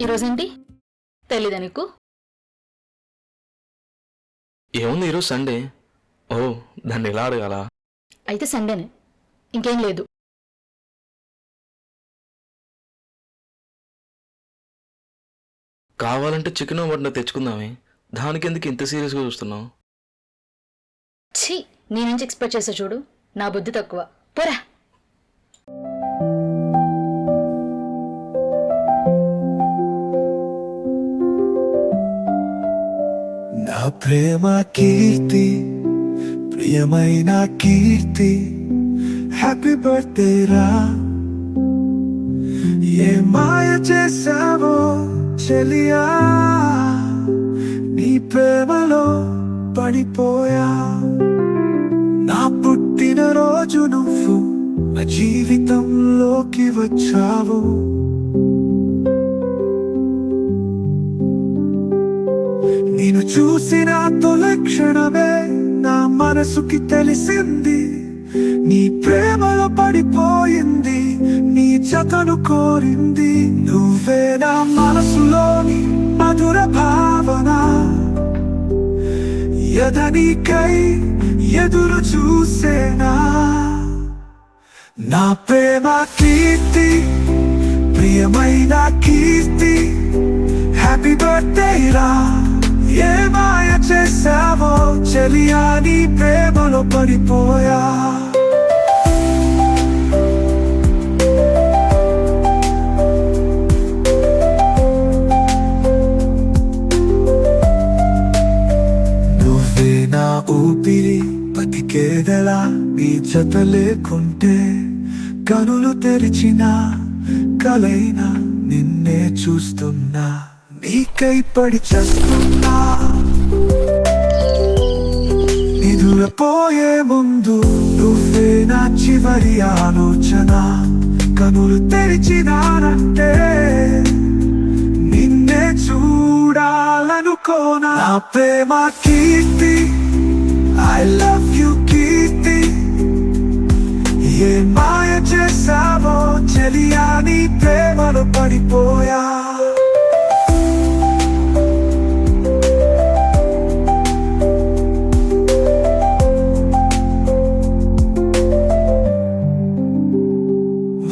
ఈరోజేంటి తెలీదా నీకు? ఏముంది ఈరోజు సండే. ఓ, దాన్ని ఎలా అడగాల? అయితే సండేనే, ఇంకేం లేదు. కావాలంటే చికెన్ మటన్ తెచ్చుకుందామే, దానికి ఎందుకు ఇంత సీరియస్గా చూస్తున్నావు? ఛీ, నీ నుంచి ఎక్స్పెక్ట్ చేసా చూడు, నా బుద్ధి తక్కువ. పోరా. నా ప్రేమ కీర్తి, ప్రియమైన కీర్తి, హ్యాపీ బర్త్డే రా. ఏ మాయ చేసావో చెలియా, నీ ప్రేమలో పడిపోయా. నా పుట్టిన రోజు నువ్వు నా జీవితంలోకి వచ్చావు. నేను చూసిన తొలి క్షణమే నా మనసుకి తెలిసింది, నీ ప్రేమలో పడిపోయింది, నీ జతను కోరింది. నువ్వే నా మనసులోని మధుర భావన, ఎదనికై ఎదురు చూసేనా. నా ప్రేమ కీర్తి, ప్రియమైన కీర్తి, హ్యాపీ బర్త్డే రా. ఏ మాయ చేసావో చెలియా, నీ ప్రేమలో పడిపోయా. నువ్వే నా ఊపిరి, బతికేదెలా నీ జత లేకుంటే. కనులు తెరిచిన కలైనా నిన్నే చూస్తున్నా, నీకై పడి చేస్తున్నా. నిదురపోయే ముందు నువ్వే నా చివరి ఆలోచన. కనులు తెరిచినానంటే నిన్నే చూడాలనుకోనా. నా ప్రేమ కీర్తి, ఐ లవ్ యు కీర్తి. ఏ మాయ చేసావో చెలియా, నీ ప్రేమలో పడిపోయా.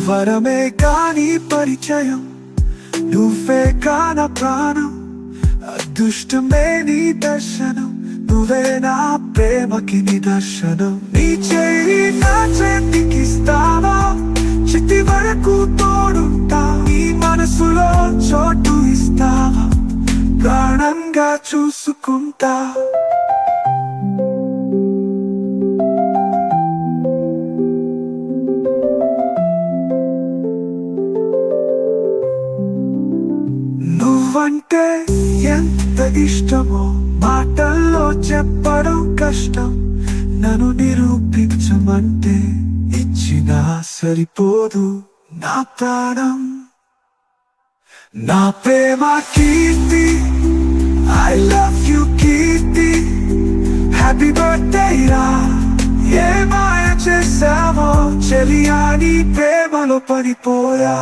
వరమే కాని పరిచయం, నువ్వే కాన ప్రాణం. అదృష్టమే నీ దర్శనం, నువ్వే నా ప్రేమకి నిదర్శనం. నీ చేయి నా చేతికిస్తావా, చితి వరకు తోడుంటా. నీ మనసులో చోటు ఇస్తావా, ప్రాణంగా చూసుకుంటా. నువ్వంటే ఎంత ఇష్టమో మాటల్లో చెప్పడం కష్టం. నన్ను నిరూపించమంటే ఇచ్చినా సరిపోదు నా ప్రాణం. నా ప్రేమ Keerthi, I love you Keerthi, happy birthday రా. ఏ మాయ చేసావో చెలియా, నీ ప్రేమలో పడిపోయా.